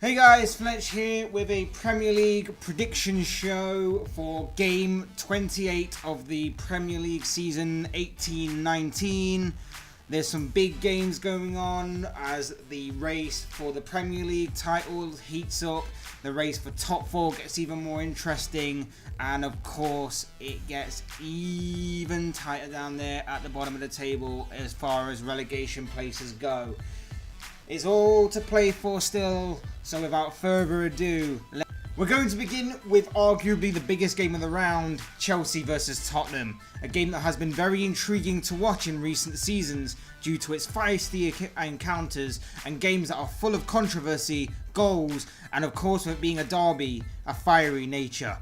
Hey guys, Fletch here with a Premier League prediction show for game 28 of the Premier League season 18-19. There's some big games going on as the race for the Premier League title heats up. The race for top four gets even more interesting, and of course it gets even tighter down there at the bottom of the table as far as relegation places go. It's all to play for still, so without further ado, we're going to begin with arguably the biggest game of the round, Chelsea versus Tottenham. A game that has been very intriguing to watch in recent seasons due to its feisty encounters and games that are full of controversy, goals, and of course with it being a derby, a fiery nature.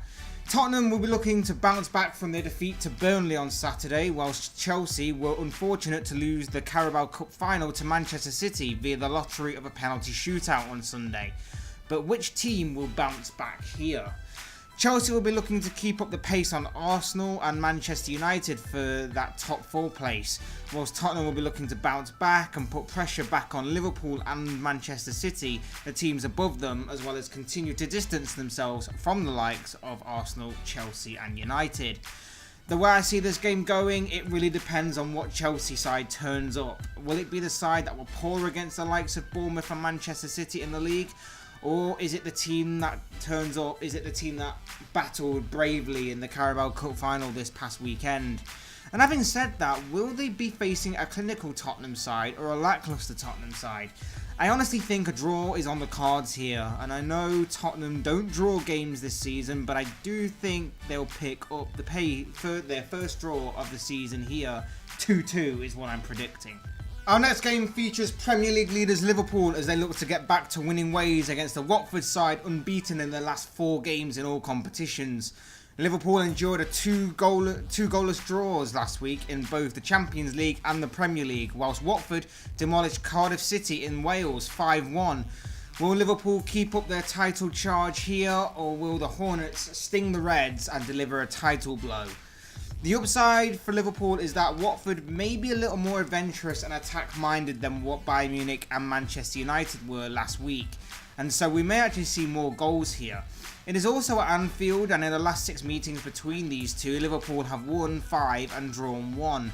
Tottenham will be looking to bounce back from their defeat to Burnley on Saturday, whilst Chelsea were unfortunate to lose the Carabao Cup final to Manchester City via the lottery of a penalty shootout on Sunday. But which team will bounce back here? Chelsea will be looking to keep up the pace on Arsenal and Manchester United for that top four place, whilst Tottenham will be looking to bounce back and put pressure back on Liverpool and Manchester City, the teams above them, as well as continue to distance themselves from the likes of Arsenal, Chelsea and United. The way I see this game going, it really depends on what Chelsea side turns up. Will it be the side that will pour against the likes of Bournemouth and Manchester City in the league? Or is it the team that turns up, is it the team that battled bravely in the Carabao Cup final this past weekend? And having said that, will they be facing a clinical Tottenham side or a lacklustre Tottenham side? I honestly think a draw is on the cards here, and I know Tottenham don't draw games this season, but I do think they'll pick up the pay for their first draw of the season here. 2-2 is what I'm predicting. Our next game features Premier League leaders Liverpool as they look to get back to winning ways against the Watford side unbeaten in their last 4 games in all competitions. Liverpool endured a two goalless draws last week in both the Champions League and the Premier League, whilst Watford demolished Cardiff City in Wales 5-1. Will Liverpool keep up their title charge here, or will the Hornets sting the Reds and deliver a title blow? The upside for Liverpool is that Watford may be a little more adventurous and attack-minded than what Bayern Munich and Manchester United were last week, and so we may actually see more goals here. It is also at Anfield, and in the last 6 meetings between these two, Liverpool have won 5 and drawn 1.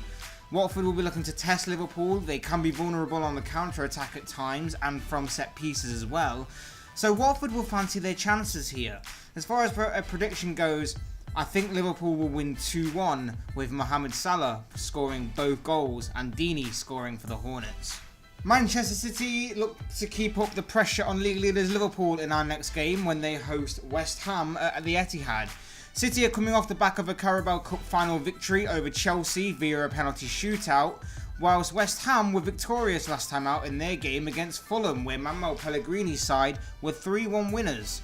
Watford will be looking to test Liverpool. They can be vulnerable on the counter-attack at times and from set pieces as well, so Watford will fancy their chances here. As far as a prediction goes, I think Liverpool will win 2-1 with Mohamed Salah scoring both goals and Deeney scoring for the Hornets. Manchester City look to keep up the pressure on league leaders Liverpool in our next game when they host West Ham at the Etihad. City are coming off the back of a Carabao Cup final victory over Chelsea via a penalty shootout, whilst West Ham were victorious last time out in their game against Fulham, where Manuel Pellegrini's side were 3-1 winners.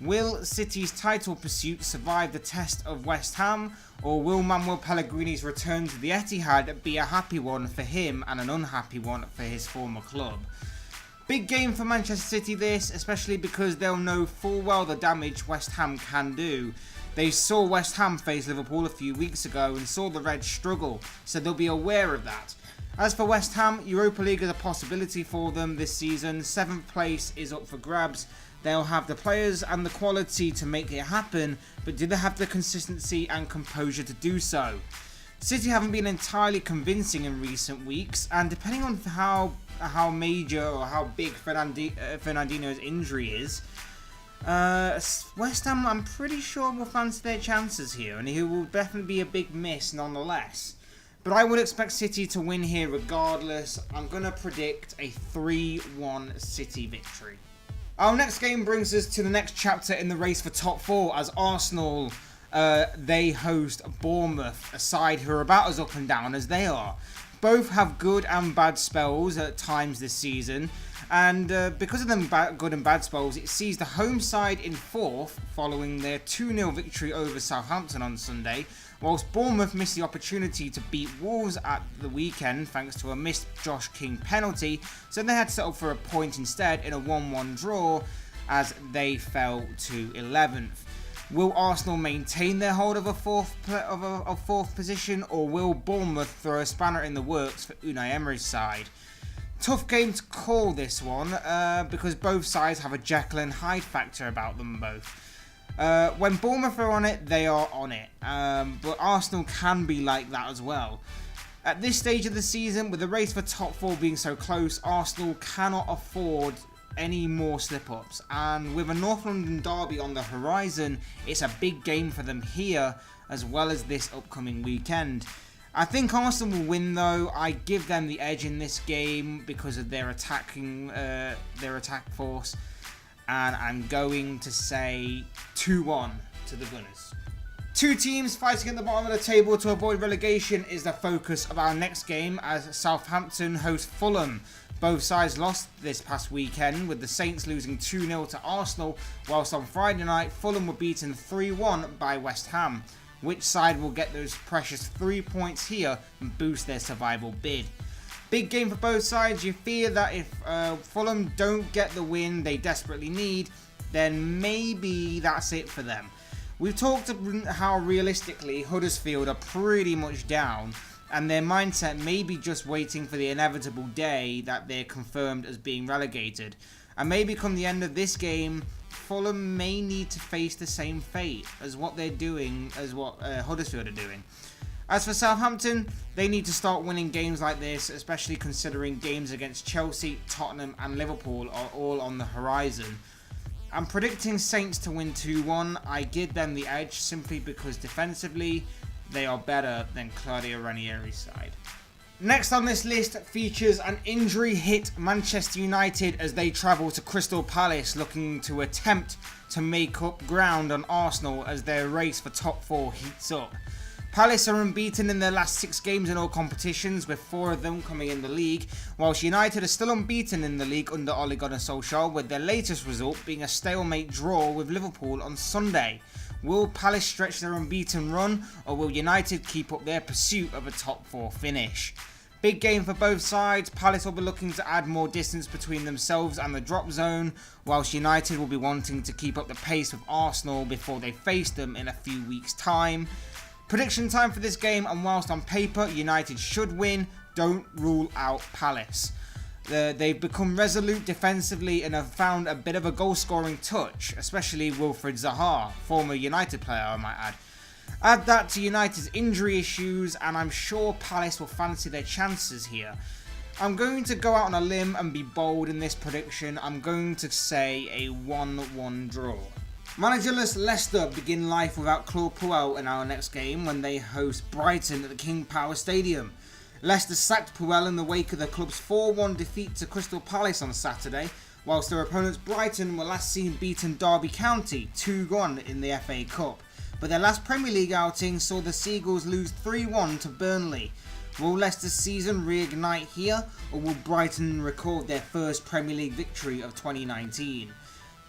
Will City's title pursuit survive the test of West Ham, or will Manuel Pellegrini's return to the Etihad be a happy one for him and an unhappy one for his former club? Big game for Manchester City this, especially because they'll know full well the damage West Ham can do. They saw West Ham face Liverpool a few weeks ago and saw the Reds struggle, so they'll be aware of that. As for West Ham, Europa League is a possibility for them this season. 7th place is up for grabs. They'll have the players and the quality to make it happen, but do they have the consistency and composure to do so? City haven't been entirely convincing in recent weeks, and depending on how major or how big Fernandinho's injury is, West Ham, I'm pretty sure, will fancy their chances here, and he will definitely be a big miss nonetheless. But I would expect City to win here regardless. I'm going to predict a 3-1 City victory. Our next game brings us to the next chapter in the race for top 4 as Arsenal, they host Bournemouth, a side who are about as up and down as they are. Both have good and bad spells at times this season, and because of them good and bad spells, it sees the home side in 4th following their 2-0 victory over Southampton on Sunday, whilst Bournemouth missed the opportunity to beat Wolves at the weekend thanks to a missed Josh King penalty, so they had to settle for a point instead in a 1-1 draw as they fell to 11th. Will Arsenal maintain their hold of a fourth position, or will Bournemouth throw a spanner in the works for Unai Emery's side? Tough game to call this one because both sides have a Jekyll and Hyde factor about them both. When Bournemouth are on it, they are on it. But Arsenal can be like that as well. At this stage of the season, with the race for top 4 being so close, Arsenal cannot afford any more slip-ups. And with a North London derby on the horizon, it's a big game for them here, as well as this upcoming weekend. I think Arsenal will win though. I give them the edge in this game because of their attack force. And I'm going to say 2-1 to the Gunners. 2 teams fighting at the bottom of the table to avoid relegation is the focus of our next game as Southampton host Fulham. Both sides lost this past weekend with the Saints losing 2-0 to Arsenal, whilst on Friday night Fulham were beaten 3-1 by West Ham. Which side will get those precious 3 points here and boost their survival bid? Big game for both sides. You fear that if Fulham don't get the win they desperately need, then maybe that's it for them. We've talked about how realistically Huddersfield are pretty much down, and their mindset may be just waiting for the inevitable day that they're confirmed as being relegated. And maybe come the end of this game, Fulham may need to face the same fate as what they're doing, as what Huddersfield are doing. As for Southampton, they need to start winning games like this, especially considering games against Chelsea, Tottenham and Liverpool are all on the horizon. I'm predicting Saints to win 2-1. I give them the edge simply because defensively they are better than Claudio Ranieri's side. Next on this list features an injury-hit Manchester United as they travel to Crystal Palace looking to attempt to make up ground on Arsenal as their race for top 4 heats up. Palace are unbeaten in their last 6 games in all competitions, with 4 of them coming in the league, whilst United are still unbeaten in the league under Ole Gunnar Solskjaer, with their latest result being a stalemate draw with Liverpool on Sunday. Will Palace stretch their unbeaten run, or will United keep up their pursuit of a top 4 finish? Big game for both sides. Palace will be looking to add more distance between themselves and the drop zone, whilst United will be wanting to keep up the pace with Arsenal before they face them in a few weeks' time. Prediction time for this game, and whilst on paper United should win, don't rule out Palace. They've become resolute defensively and have found a bit of a goal scoring touch, especially Wilfried Zaha, former United player I might add. Add that to United's injury issues and I'm sure Palace will fancy their chances here. I'm going to go out on a limb and be bold in this prediction. I'm going to say a 1-1 draw. Managerless Leicester begin life without Claude Puel in our next game when they host Brighton at the King Power Stadium. Leicester sacked Puel in the wake of the club's 4-1 defeat to Crystal Palace on Saturday, whilst their opponents Brighton were last seen beating Derby County 2-1 in the FA Cup. But their last Premier League outing saw the Seagulls lose 3-1 to Burnley. Will Leicester's season reignite here, or will Brighton record their first Premier League victory of 2019?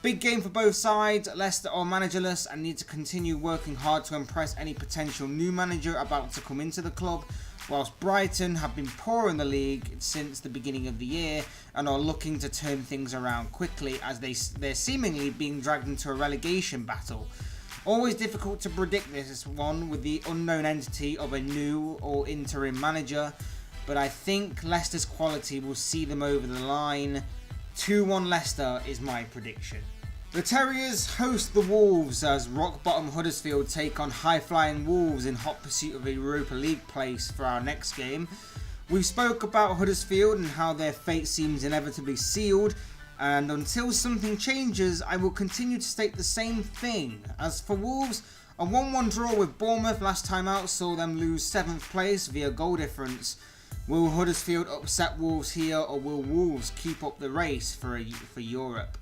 Big game for both sides. Leicester are managerless and need to continue working hard to impress any potential new manager about to come into the club, whilst Brighton have been poor in the league since the beginning of the year and are looking to turn things around quickly as they're seemingly being dragged into a relegation battle. Always difficult to predict this one with the unknown entity of a new or interim manager, but I think Leicester's quality will see them over the line. 2-1 Leicester is my prediction. The Terriers host the Wolves as rock-bottom Huddersfield take on high-flying Wolves in hot pursuit of a Europa League place for our next game. We've spoke about Huddersfield and how their fate seems inevitably sealed, and until something changes, I will continue to state the same thing. As for Wolves, a 1-1 draw with Bournemouth last time out saw them lose 7th place via goal difference. Will Huddersfield upset Wolves here, or will Wolves keep up the race for Europe?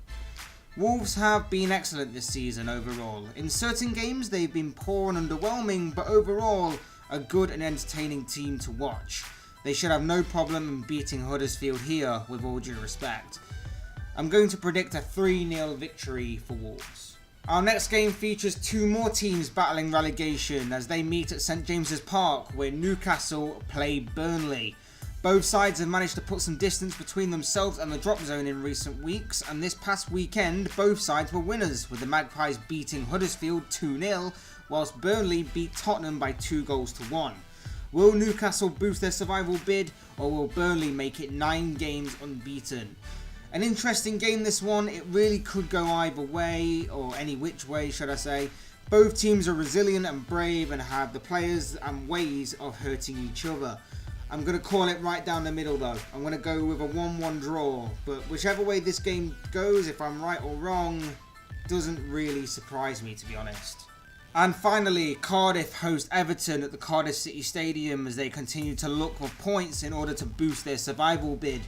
Wolves have been excellent this season overall. In certain games they've been poor and underwhelming, but overall a good and entertaining team to watch. They should have no problem in beating Huddersfield here, with all due respect. I'm going to predict a 3-0 victory for Wolves. Our next game features 2 more teams battling relegation as they meet at St James's Park, where Newcastle play Burnley. Both sides have managed to put some distance between themselves and the drop zone in recent weeks, and this past weekend both sides were winners, with the Magpies beating Huddersfield 2-0, whilst Burnley beat Tottenham by 2-1. Will Newcastle boost their survival bid, or will Burnley make it 9 games unbeaten? An interesting game this one. It really could go either way, or any which way should I say. Both teams are resilient and brave and have the players and ways of hurting each other. I'm going to call it right down the middle though. I'm going to go with a 1-1 draw, but whichever way this game goes, if I'm right or wrong, doesn't really surprise me, to be honest. And finally, Cardiff host Everton at the Cardiff City Stadium as they continue to look for points in order to boost their survival bid.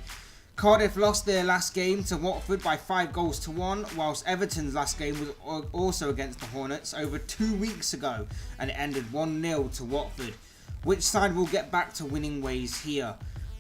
Cardiff lost their last game to Watford by 5-1, whilst Everton's last game was also against the Hornets over 2 weeks ago, and it ended 1-0 to Watford. Which side will get back to winning ways here?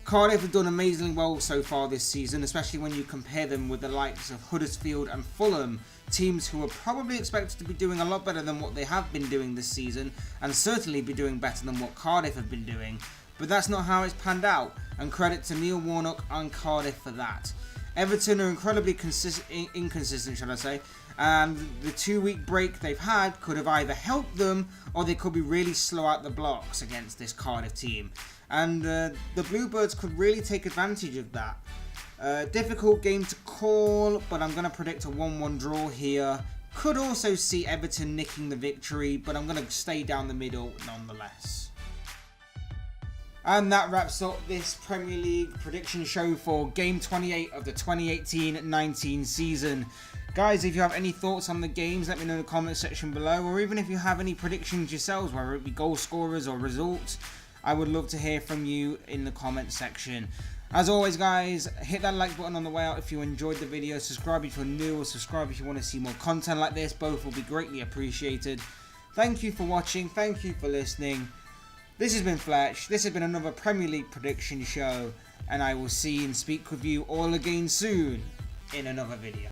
Cardiff have done amazingly well so far this season, especially when you compare them with the likes of Huddersfield and Fulham, teams who are probably expected to be doing a lot better than what they have been doing this season, and certainly be doing better than what Cardiff have been doing. But that's not how it's panned out, and credit to Neil Warnock and Cardiff for that. Everton are incredibly inconsistent, should I say, and the 2-week break they've had could have either helped them, or they could be really slow out the blocks against this Cardiff team. And the Bluebirds could really take advantage of that. Difficult game to call, but I'm going to predict a 1-1 draw here. Could also see Everton nicking the victory, but I'm going to stay down the middle nonetheless. And that wraps up this Premier League prediction show for Game 28 of the 2018-19 season. Guys, if you have any thoughts on the games, let me know in the comment section below, or even if you have any predictions yourselves, whether it be goal scorers or results, I would love to hear from you in the comment section. As always guys, hit that like button on the way out if you enjoyed the video, subscribe if you're new, or subscribe if you want to see more content like this. Both will be greatly appreciated. Thank you for watching, thank you for listening. This has been Fletch, this has been another Premier League prediction show, and I will see and speak with you all again soon in another video.